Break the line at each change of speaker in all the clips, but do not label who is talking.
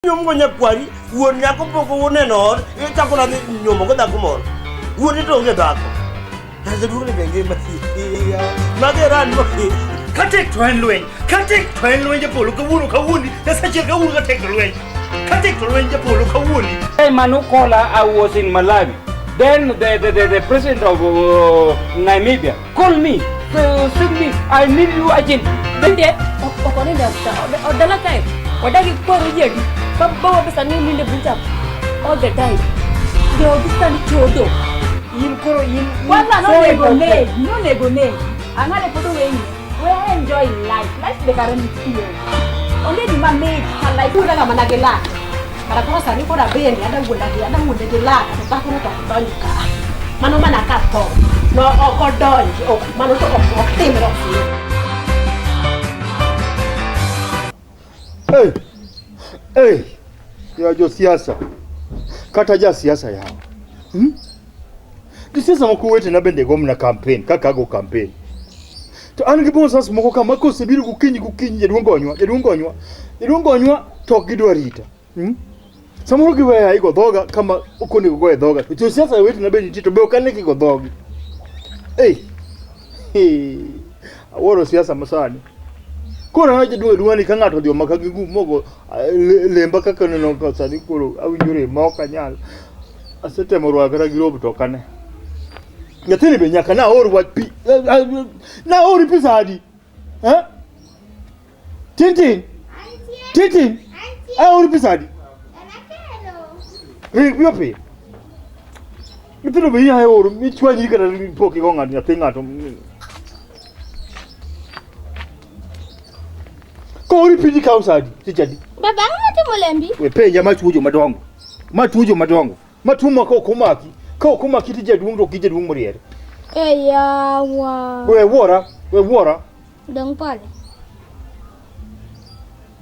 Nyom nya kwari, wuon nyako poko wone nor, e chako na nyom ko da kumor. Wuon to nge dako. Haze dugle benge mati. Mageran mo.
Katek twen lwen Japolo ka wuni. Ya sache ka wuni ka tek lwen. Katek twen Japolo ka wuni.
Hey Manukola, I was in Malawi. Then the president of Namibia called me. Said me, I need you urgent.
Then there, okone da odala kai. Odagi ko reject. Baba bisa ni minde bunta all the time. Yo bisa ni chodo.
In koro in.
Wala no nego ne. Angale poto wengi. We enjoy life. Life the current here. Only the man made her life. Uda kama nagela. Para kwa sani ko da bendi ada ngunda de la. Ta ko to tonka. Mano mana kato. No okodon. O mano to timro.
Hey, ya jo siasa. Kata ja siasa yao. Siasa mkuwete na bende gomna campaign, kaka go campaign. To angibo sasa moko kama ko sebiri kukinyi Jaduong to gidwa rita. Samoro giwe ya iko doga kama uko ni go doga. To siasa wete na bende tito be okaneki go dogi. Aworo siasa masani. Kora na Jaduong ni kanga to dio makagigu mogo lemba kaka no ko sani koro awinjore moka nyal. Asete morwa kara girob to kane. Ngatini be nyaka na oru wat pi. Na oru pi sadi. Tintin. Oru pi sadi. Ri pi. Mitino be ya oru mi chwanyi kara poki go ngati nyatinga to. Ko oru pi di kausadi. Tichadi.
Baba ngati molembi.
We penja machujo madongo. Matuma ko kumaki. Ko kumaki ti Jaduong to kije Jaduong moriere.
Yawa.
We wora.
Dong pale.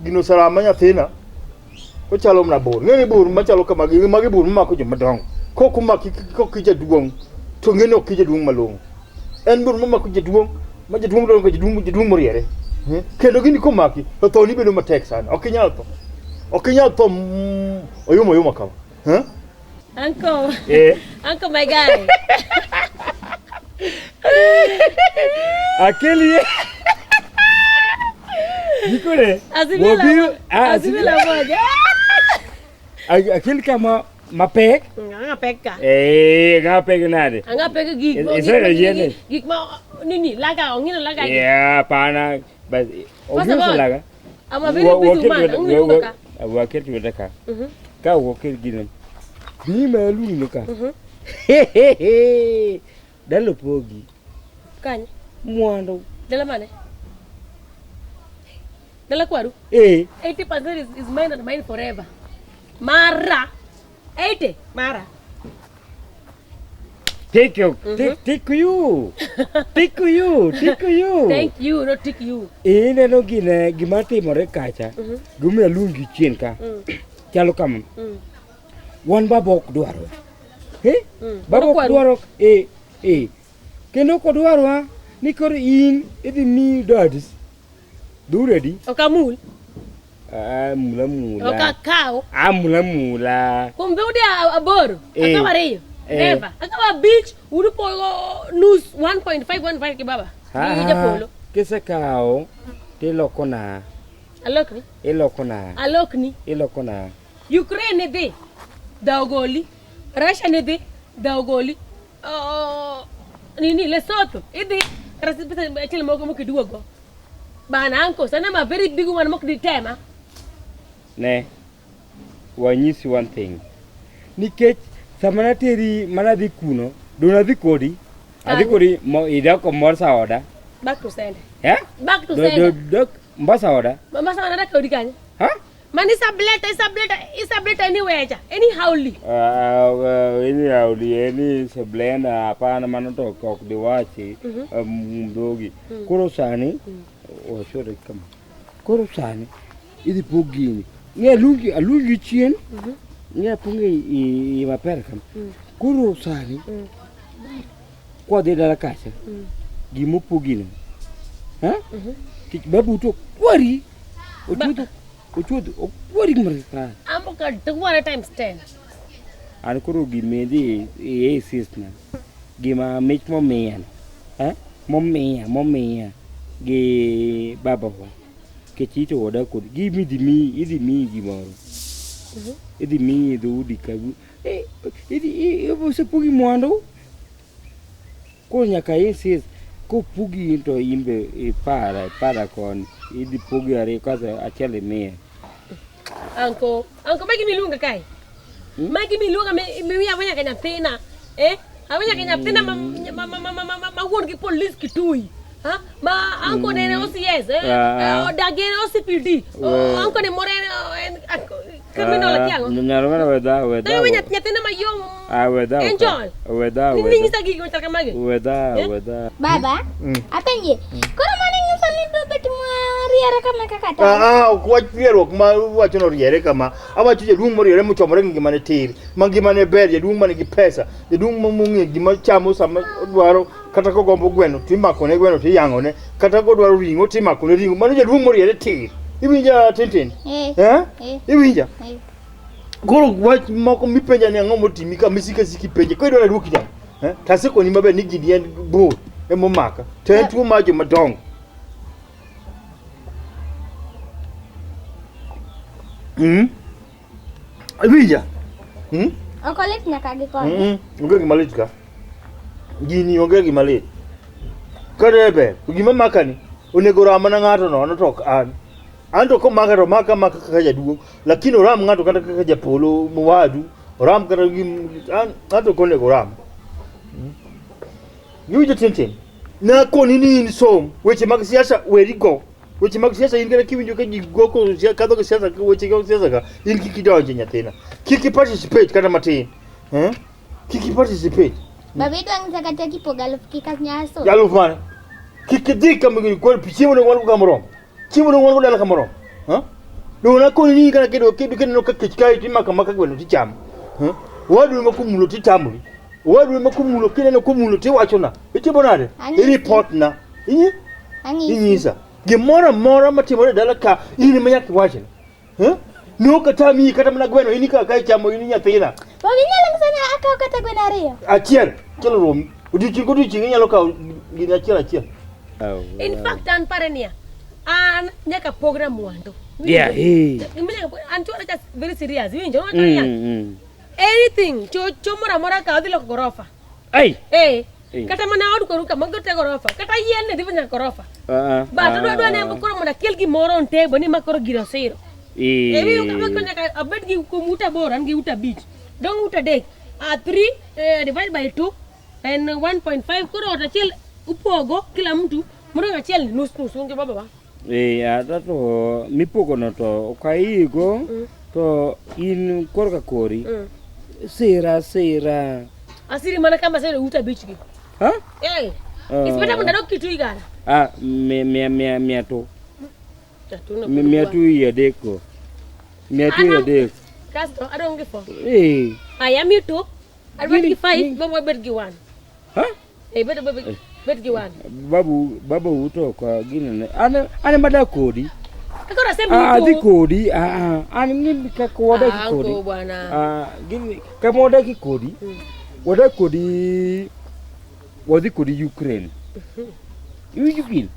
Gino salama nyathina. Ko chalo mna bor. Ngene bor machalo kama magi bor mako jo madongo. Ko kumaki ko kije Jaduong to ngene ok kije Jaduong malongo. En bor mako Jaduong, ma Jaduong do ko Jaduong moriere. Kendo gini kumaki to ni bedo matek sana. Okinyal to. Oyuma kama.
Uncle.
Yeah.
Uncle, my guy.
Aquele Nicole.
Azimi la moja.
Aquele kama mapek.
Ngapeka.
Ngapek nade.
Ngapeka gig. Gig ma nini laga ongina laga.
Yeah, pana but ongina laga.
Ama vile bitu man ongina ka.
Wakati wetaka. Ka wakati gina. Ni malu nuka. Dalo pogi.
Kanya.
Mwando.
Dala mane. Dala kwaru. 80% is mine and mine forever. Mara. 80. Mara.
Take you. Take you. Thank you,
not take you.
Ine no gine gimati more kacha. Gume lungi chien ka. Chalo kam. Wan babok dwaro. Babok dwaro kendo ko dwaro ni kor in idhi mi dadis. Du ready?
Okamul.
Mula.
Okakao.
Mula.
Kumbe ude aboro. Akawa Ariyo. Never. Akawa beach urupo news 1.515 kibaba. Ni Japolo.
Kesa kao te lokona.
Alokni.
Elokona.
Ukraine de Daugoli. Russia de Daugoli. Nini Lesotho. Ide rasipita chile moko kiduogo. Bana anko sana ma very big one mok di tema.
Ne. Wanyisi one thing. Nikech samana teri mana di kuno, dona di kodi. Adi kodi mo ida ko morsa oda.
Back to sender.
Back to sender. Dok mbasa oda.
Mbasa oda kodi kanya. Man isableta anywhere ja. Anyhowly.
Any sablena hapana maana to kok de wachi mdogi. Koro sani o shore kama. Koro sani idi pogini. Nge alungi chien. Nge pungi I mapera kama. Koro sani. Kwa de dala kasha. Gimu pogini. Kik babu to kwari. Ochudo. What do you mean?
Okay, 2 times 10.
An koro gimedhi e sistna. Gima mich momiya. Momiya gi babawa. Kechito wada kod gimi idhi mi gimoro. Idhi mi dhoudi kagu. Idhi osepogi mwandu. Koro nyaka insist ko pugi to imbe para kon idhi pogi are kasa achiel imiye.
Uncle, magi milunga kai. Magi milunga mi awanya kanya tena. Awanya kanya tena ma won ki police kitui. Ma uncle ne OCS dagene OCPD. Uncle ne more criminal kiango.
Nyarwana weda.
Tayo wanya tena ma yong.
Weda.
Enjoy.
Weda.
Ningi sagi ko taka magi.
Weda.
Baba, apa ye? Koro mana ngusali bebet riere kama kakata.
Kwa piero kuma wacho no riere kama. Aba chuje dung mo riere mo chomore ngima ne tir. Mangima ne ber, dung man gi pesa. Dung mo mungi gima chamo sama dwaro kata ko gombo gweno timako ne gweno tiyango ne kata ko dwaro ringo timako ne ringo. Mano je dung mo riere tir. Ibinja tintin. Ibinja. Goro wach moko mipenja ne ngomo timika misika siki penje. Ko idona duoki jam. Tase ko ni mabe ni gidien bo emo maka. Tentu majo madong. Ibinja.
Okolet nyaka gi kon.
Onge gimalit ka. Gini onge gimalit. Kadebe, gima makani. Onego rama na ng'ato no tok an. Anto ko maka kaka jaduong, lakini oram ng'ato kata kaka Japolo muwadu, oram kata anto ko nego ram. Yuja tintin. Na ko nini som, weche mag siasa weri go. Weche mag siasa in kana kiwinjo ka jigo ko kadho ka siasa ko weche mag siasa ka in kikidonje nyathina. Kiki participate kata matin. Kiki participate.
Babe to ang sakata ki pogaluf ki kasnyaso.
Galuf man. Kiki dika mgi ko pichimo ne wal kamoro. Chimo no wal dala kamoro. Do na ko ni kana kedo no ka kichkai timaka maka gweno ticham. Wadu makumulo titamuri. Wadu makumulo kile no kumulo tiwachona. Itibonade. Report na. Inyisa. Gemora matimo dala ka ini manyaki wachena. No kata mi kata mana gweno ini ka kai chamo ini nyathina.
Babe nyalo sana aka kata gweno ariyo.
Achiel, kelo rom. Udichi nyalo ka gini achiel.
In fact an parenia. An nyaka program wando.
Yeah,
An chora just very serious. Winjo anything mora ka adilo gorofa. Kata mana odu koruka magote gorofa. Kata yenne divanya gorofa. Ba do ne bukoro mona kelgi moron te boni makoro gira sero. Ebi ukabako nyaka abed gi kumuta boran gi uta beach. Don't uta deck. 3 divided by 2 and 1.5 koro atachel upogo kila mtu moro achiel nus unge baba ba.
Adato mipogo no to okaigo to in korka kori. Sera.
Asiri mana kama sera uta beach gi. Ispeta munda dok kitu igana.
Mia to. Mia tu ya deko.
Kasto I don't give for. I am you too. I bet you 5, but bet you 1. Bet you 1.
Babu uto kwa gine. Ane mada kodi.
Akora sema
di kodi. Ane nini kakwada ki kodi.
Ango bwana.
Gine kama wada ki kodi. Wada kodi. Wadi kodi Ukraine. You feel?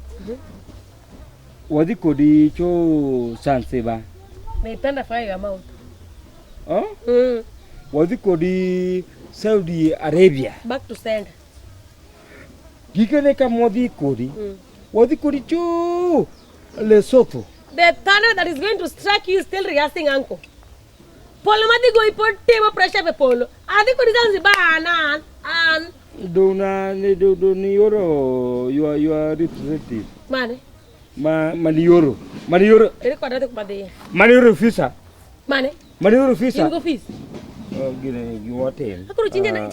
Wadi kodi cho Sanseba.
Naipenda fire amount.
Wadi kodi Saudi Arabia.
Back to send.
Gikane kama wadi kodi cho Lesotho.
The thunder that is going to strike you is still rehearsing, uncle. Polo madi go ipot table pressure pe polo. Adi kodi Zanzibar an.
Do ni euro you are representative.
Mane?
Mani euro.
Ere kwa date kubade.
Mani euro visa.
Mane?
Mani euro visa.
You go fees.
Gine you hotel.
Akuru chinja na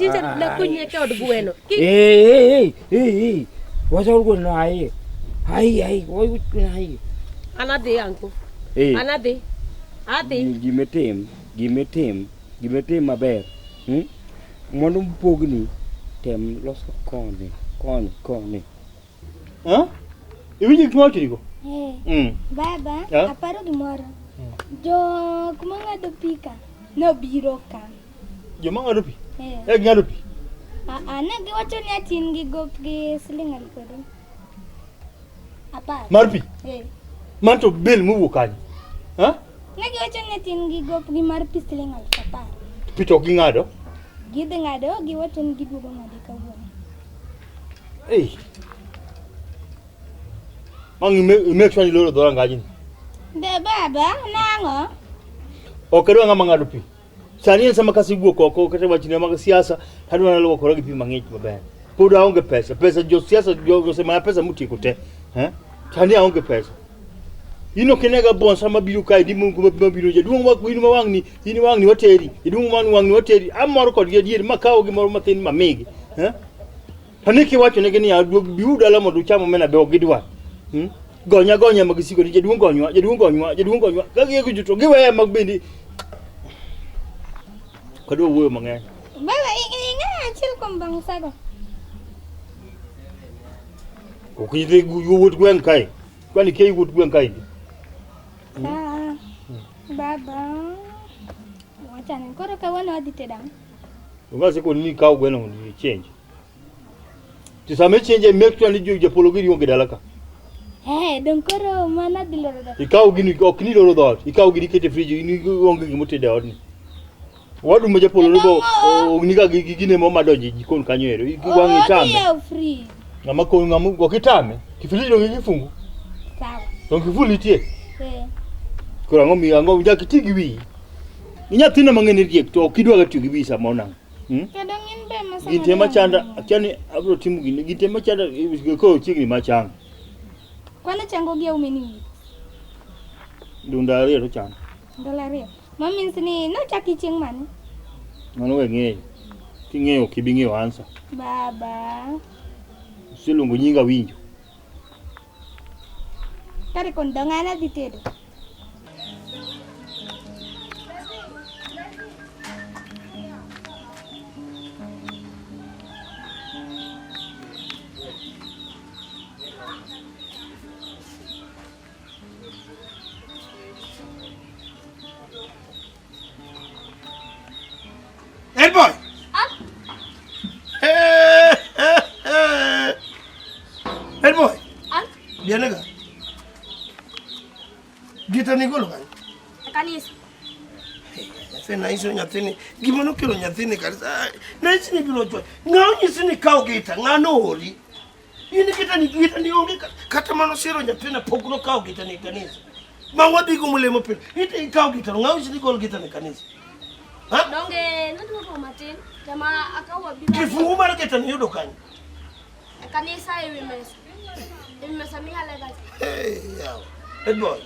kunya kwa odu bueno.
Hey. Wacha uko na hai. Hai, why would hai?
Anade uncle. Anade. Ade. Give me team maber. Mondo mpogni tem loso koni.
Iwinji kimo chiko?
Baba, aparo gimoro. Jo kumanga do pika. No biro ka.
Jo manga do pi. Ngado pi.
Ne giwacho ni atin gi gop gi siling alikodo. Apa?
Marpi. Manto bel mu wukani. Ha?
Ne giwacho ni atin gi gop gi marpi siling alfapar.
Pito gi ngado.
Gidhi ngado giwacho ni giduogo ngade kawuono.
Mangi make sure ni loro dora ngajini.
De baba nango.
Okero ngama ngado pi. Sani en sama kasi guo koko kata wachine mag siasa hadu na lowo korogi pi mang'ich maber. Pod aonge pesa. Pesa jo siasa jo sema pesa mutieko te. Sani aonge pesa. Ino kenega bon sama biru kai di mungu mabiro jaduong mak winu mawangni ini wangni wateri jaduong man wangni wateri amor kod yadier makao gi moro matin mamigi Paniki wacho ne gini aduog biu dala modu chamo mena be ogidwa gonya magisiko ni jaduong gonywa kagi ko juto giwe mag bendi kado wuoyo mang'eny
Baba inga chill kom bang sago
okide wuot gwen kai kwani ke wuot gwen kai
Baba wachana koro kawano adhi tedang
ngase ko ni kaw gweno ni change to same change make sure ni Japolo giri onge dalaka
don koro mana diloro da
ikaw gini ok ni loro dot ikaw giri kete fridge ni onge gimo tede odni wadu ma Japolo go ni ga gine mo madonje jikon kanyo ero iwangi tame
free
ngama ko ngamu go kitame kifridge do gifungu
sawa
don kifuli tie kora ngomi ango ja kitigi wi inyathina mang'eni riek to kidwa ga tiyo gi visa mona
kadangin be masama
ginte machanda akiani abro timu gine ginte machanda ko chigni machang
kwana chango gi umeni
dunda re to chan
dolare mami sini no chaki chieng mane
mano weng'eyo king'eyo kibing'eyo answer
baba
silungo nyinga winjo
kare kon dangana ditedo
Head boy. Head boy. Viene acá. Gita ni golo kan.
Kanisa.
Se na iso nyathini. Gimono kelo nyathini kabisa. Na iso ni bilo chwa. Ngao nyisini kao gita ngano holi. Ini gita ni onge kata mano siro nyathina pokro kao gita ni kanisa. Mangwa bigo mulemo pin. Ite kao gita ngao nyisini golo gita ni kanisa. Ha?
Donge ndio kwa Martin kama akawa bila
Kifungu mara gita ni yudo kanyo.
kanisa imesa mihala gazi
Yawa. Head boy.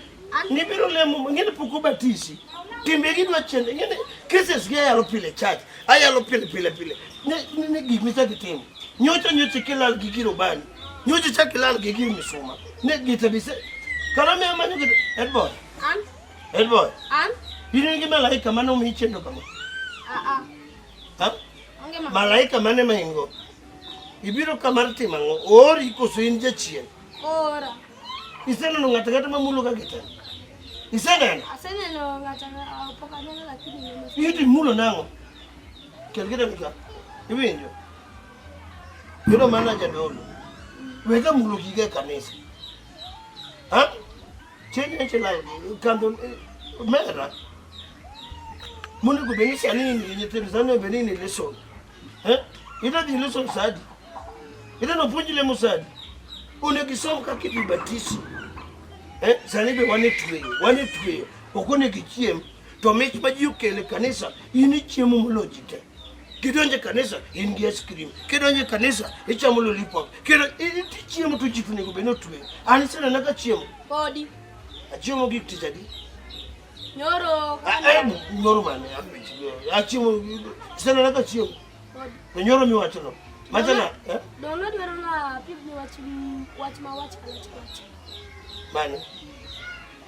Ni biro lemo ngene poko batisi. Timbe gidwa chende ngene cases ge yalo pile church. Ayalo pile. Ne gimita gitim. Nyocha kelal gigiro bani. Nyocha chakelal gigiro misuma. Ne gitabise. Karame amanyo gita. Head boy. Head boy. Yini ngi malaika mano mi chendo kama. Ha? Malaika mane maingo. Ibiro kamarti mango ori ko suinje chien.
ora
Isena no ngata mamulo ka gita. Isena.
asene no ngata pokanya lakini
Yiti mulo nango. Kelgida mika. Iwinjo. Yoro mana Jaduong. Wega mulo kige kanisa. Ha? Chenye la kando mera. Mundo ko benisi ani ni tenzano benini lesson. Ida di lesson sadi. Ida no punjile musadi. Une kisomo kakitu batisi. Sanibe wane tuwe. Okone kichiem. To mechi maji ukele kanisa. Ini chiemu mulojite. Kidonje kanisa ingi ice cream. Kidonje kanisa ichamu lollipop. Iti chiemu tujifune kubeno tuwe. Anisana naka chiemu.
body
Chiemu gikti jadi.
nyoro
Nyoro mane. Chiemu. Sana naka chiemu. Nyoro miwachono. Matana.
dono dwarona pibni watch
Mane.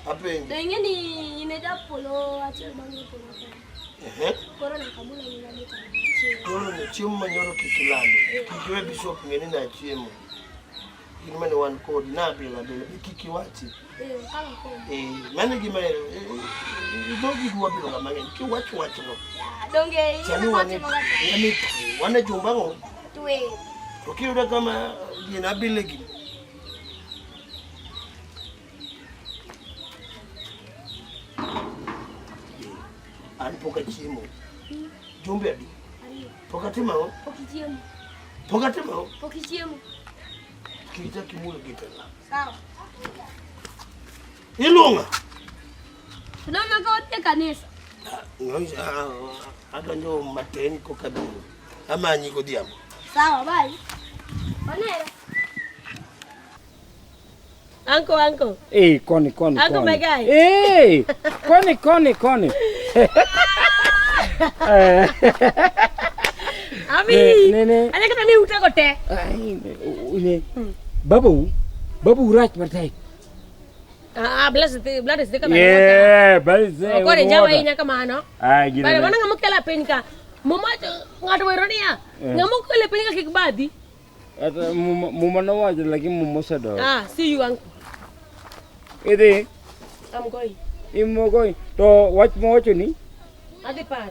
Ape.
dengeni ine Japolo achel bangi polo koro na kabula ni ngalita
Nyoro ni chiemu manyoro kikilando. Kikiwe bishop ngeni na chiemu. gini mane wan kodi na bila kiki wachi. Mane gima dogi dua bilo kama ngeni ki wachi no.
Donge
Chani wane jumba ngo.
tuwe.
Ukiuda kama gina bile gini. Poka chiemo. Jumbe adi. Poka timao. Poka timao. Kita kimule kitala.
Sawa.
Ilunga.
Tunaona kwa wote kanisa.
Hata ndio mateni kwa kabila. Ama nyiko diamo.
Sawa, bye. Onera.
Uncle.
Koni.
Uncle, my guy.
Koni.
Ami.
Ne.
Ana kata ni utako te.
Ne. Babu rach martai.
Blood is the kama.
Yeah, bless.
Ko de jawa ina kama ano.
Gini.
Bare wana ngamukela penka. Mama ngado weronia. Ngamukela penka kikbadi.
Ata muma na waje lakini mumosa do.
See you uncle.
Ede.
I'm going.
Imo going. To watch mo ni?
Adi par.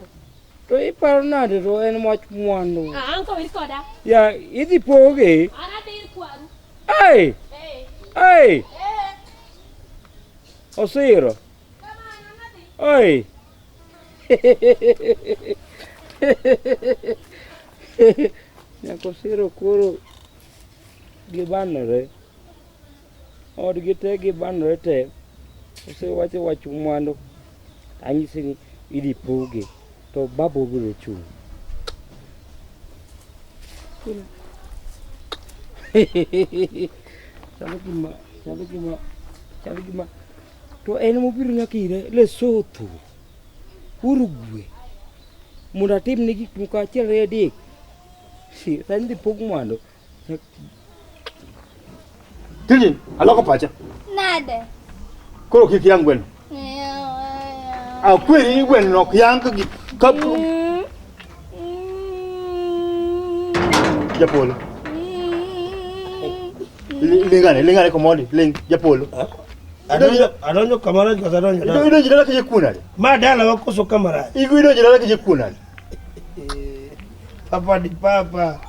To iparo nade to en watch mwano.
Uncle ilikoda.
Ya, idi poge.
Ana de kwaru.
Hey. Osiro. Oi. Ya kosiro kuro gibanore. Od gite gibanore te. Ose wacho mwando. Anyisi ni idi poge. To babo biro chu. Sabe gima. To en mobiro nyakire Lesotho. Uruguay. Munda tim ni gik moko achiel adek. Sani pok mwando.
Tijin, aloko pacha.
Nade.
Koro kiki yang gwen. Kweri ni gwen no yang ka Japolo. Lingane komodi, Japolo.
Adonyo kamera kadonyo.
Ido jira kije kunali.
Madala wakoso kamera.
Ido jira kije kunali.
Papa di papa.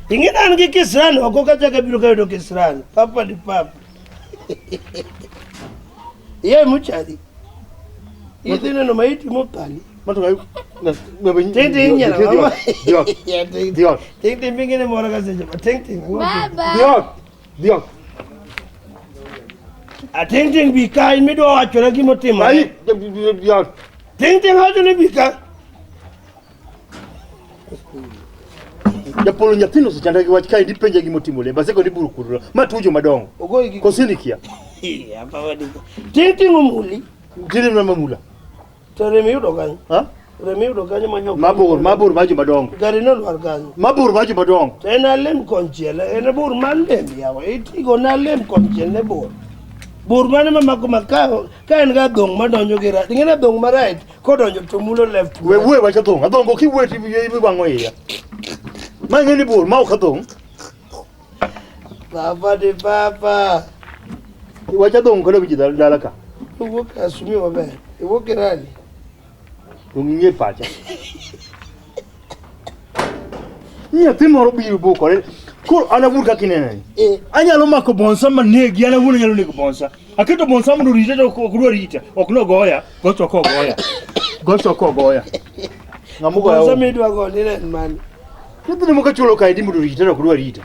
Ingina angi kisrani wakoka chaka bilu kayo do kisrani. Papa di papa. Ye muchadi. Idine no maiti motali.
Mato kayo.
Ting nyana mama.
Diok.
Ting bingine mora kaseja. Ting.
Baba.
Diok.
Ting bika imido achora kimotima.
Ai, Diok.
Ting hajo ni bika.
Japolo nyapino se chandaki wachikai dipenja gimotimole. Baseko ni burukuru. Matujo madongo.
Ogoyi
Kosilikia.
Hapa wadiko. Ting umuli.
Jiri na mamula.
Remi udo ganyo. Remi udo ganyo manyo.
Mabur maji madongo.
Gari no luar ganyo.
Mabur maji madongo.
Tena lem konchela. Ene bur malem yawa. Itigo na lem konchela ne bur. Bur mane mama kumakao. Kain ga dong madonyo gira. Tingena dong ma right. Kodonyo tumulo left.
We wacha dong. Adongo ki weti ibi wango iya. Mangeni bur mau kadong.
Papa de papa.
Wacha dong kada biji dalaka.
Uwo kasumi wabe. Uwo kirali.
Tungie pacha. Nya timoro biru bokore. Ko ana burka kinene. Anya lo mako bonsa manegi ana wuna nyalo nego bonsa. Akito bonsa mu rita ko rita. Okuno goya, gocho ko goya. Ngamugo ya.
Bonsa medwa go nile man.
Kidini muka chulo kaidi mu rita ko rita.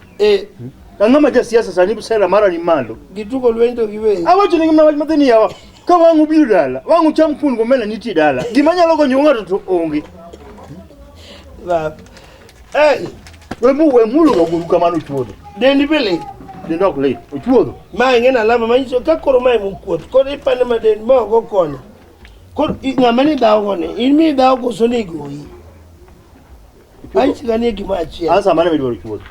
Ngama ja siasa sani busera mara ni malo.
Gituko lwendo giwe.
Awacho ni ngama madeni yawa. Ka wangu biru dala, wangu champun go mena niti dala. Gimanya logo nyonga to ongi.
Bab.
We mulu go guru kamano chuodo.
Dendi bele.
Dendo ko le. O chuodo.
Ma ngena lama manyiso ka koro mai mu kuot. Ko ipane ma den mo go kone. Ko ngamani dawo gone. Imi dawo ko soni go yi. Ai chigani gimachi.
Asa mana me do chuodo.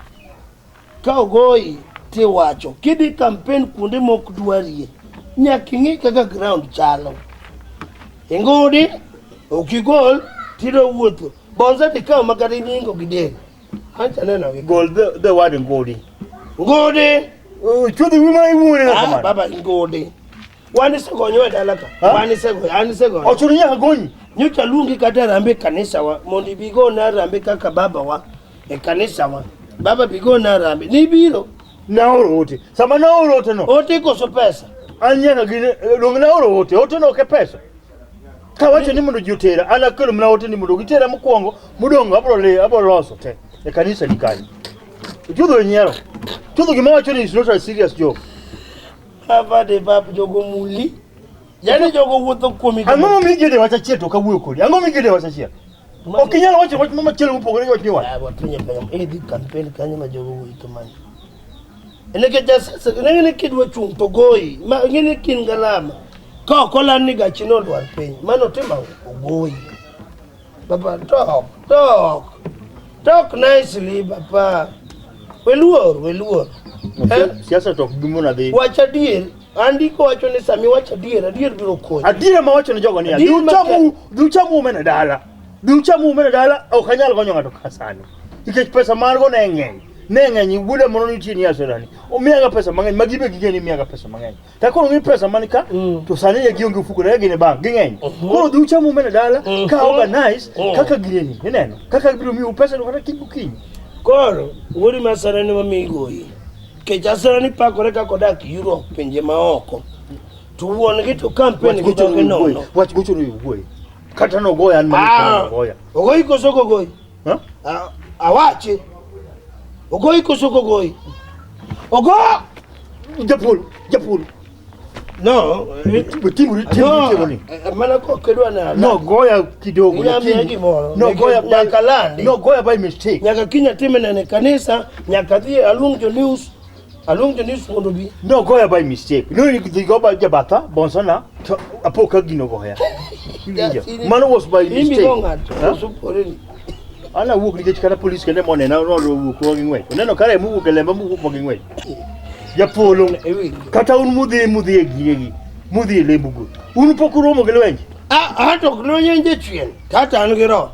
Ka ogoyi te wacho. Kidi campaign kunde mok duarie. Nyakingi kaka ground chalo. Engodi okigol tiro wuto. Bonza te kama makari ningo gideni. Ancha nena we
Gold the word ngodi.
Ngode
Chudhi wima iwuone na kamano.
Baba ngode. Wani se gonyo dala ka. Wani se go, ani se go.
Ochuru nyaka gonyi.
Nyocha lungi kata rambe kanisa wa. Mondi bigo na rambe kaka baba wa. E kanisa wa. Baba bigo na rambe. Ni biro.
Na oro ote. Sama na oro ote no.
Ote koso pesa.
Anyaka gine lungi na oro ote. Ote no ke pesa. Kawacho ni mundu jutera. Ana kelo mna ote ni mundu gitera mukwongo. Mudongo abro loso te. E kanisa ni kani. Chudho nyero. Chudho gimawacho ni is not a serious job.
Ava de bab jogo muli. Yani jogo wuotho kuomi.
Ang'o migede wacha chieto ka wuyo kodi. Ang'o migede wacha chiet. Okinyalo wacho wach mama chielo mopogore wach ni wa.
Ah, watunye pesa. Di campaign kanyo ma jogo wuyo to man. Eneke jasa, ngene kidwa chung to goyi. Ma ngene kin galama. Ka kola ni ga chino dwar piny. Mano tema ogoyi. Baba talk nicely baba. Weluor.
Siasa tok gimona dhi.
Wacha dier, andiko wacho ni sami wacha dier biro konyo.
Adiera ma wacho ni jogo ni. Duchamu mena dala. Okanyal gonyo ngato kasani. Ikech pesa margo na ng'eny. Ne ng'eny bude mono ni chini ya sodani. Omiyaga pesa mang'eny magibe gigeni miyaga pesa mang'eny. Ta koro ngi pesa manika to sani ya gionge fuko na gine bank ging'eny. Koro duchamu mena dala ka organize kaka gini. Neno. Kaka biro mi pesa no kata kinyi.
Koro wori masara ni mamigoyi. Kechasara ni pakore ka kodak Europe pinje maoko. To wuon gi to campaign gi to no.
Wach gocho ni wuoi. Kata no goya an mani goya.
Ogoyi koso goyi.
Ha?
Awache. Ogoyi koso goyi. Ogo Japolo. No,
timu ni.
Mana ko kedwa na.
No goya kidogo lakini. No goya
nyakalandi.
No goya by mistake.
Nyaka kinya timena ne kanisa, nyaka dhi alungjo news mondo bi.
No goya by mistake. No ni go by jabata bonsana apoka gino goya. Mano was by mistake. Ana wuok nikech kana police kende monena no wuok ko gingwe. Neno kare mu wuok lemba mu wuok mo gingwe. Japolo kata un mudhi e gigi. Mudhi e lembugo. Un pokuro mo gelwenje.
To glonye nje chien. Kata an giro.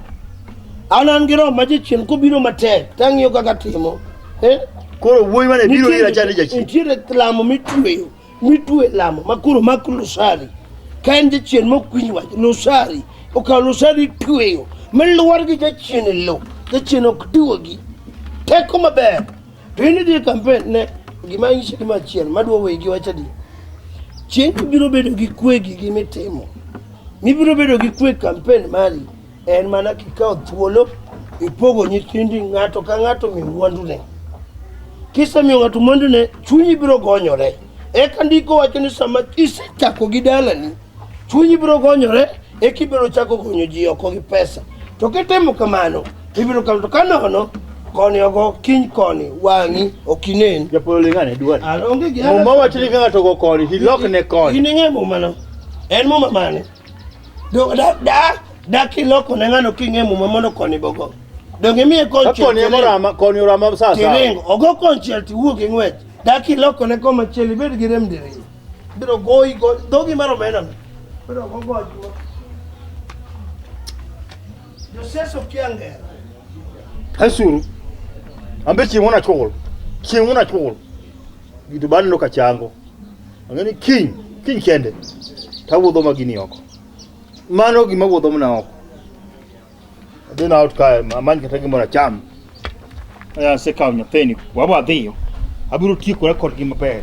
An giro ma chien ko biro matek. Tang'iyo kaka timo.
Koro wuoi mane biro ira chane jachien.
Nitiere lamo mitwe lamo makuro makulusari. Kaen jachien mokwiny wach lusari. Okaw lusari tweyo. Meluor gi jachien lo. Jachien ok duogi. Teko maber. To ini di campaign ne gima ng'isi gima chien madwa wegi wacha di. Chien biro bedo gi kwe gi gimitimo. Mibiro bedo gi kwe campaign mari. En mana kikaw thuolo ipogo nyithindi ng'ato ka ng'ato mi mwandune. Kisa miyo ng'ato mwandune chunyi biro gonyore. Eka ndiko wacho ni sama isechako gi dalani chunyi biro gonyore ekibiro chako gonyo ji oko gi pesa. To kitimo kamano ibiro kawo to kanono koni ogo kiny koni wang'i okinen.
Japolo lingane duan.
Onge gi
Mama wacho ni ng'ato go koni hilok ne koni.
Ini ng'emo mano. En mama mane. Do da kiloko ne ng'ano king'emo mondo koni bogo. Donge miye konchiel.
Koni orama sasa.
Tiringo ogo konchiel ti wuok ing'wech. Da kiloko ne koma chiel ibed gi rem diri. Biro goyi dogi maro mena. Biro gogo. Joseso kiangera.
Hasuru. Ambe chieng'ona chwol. Gitu bani no kachango. Angeni kiny kende. Tawuodho magini oko. Mano gima wuodho mna oko. Adina out ka amany kata gimora cham. Aya se kaw nyatheni. Wabadhiyo. Abiro tieko rekod gi maber.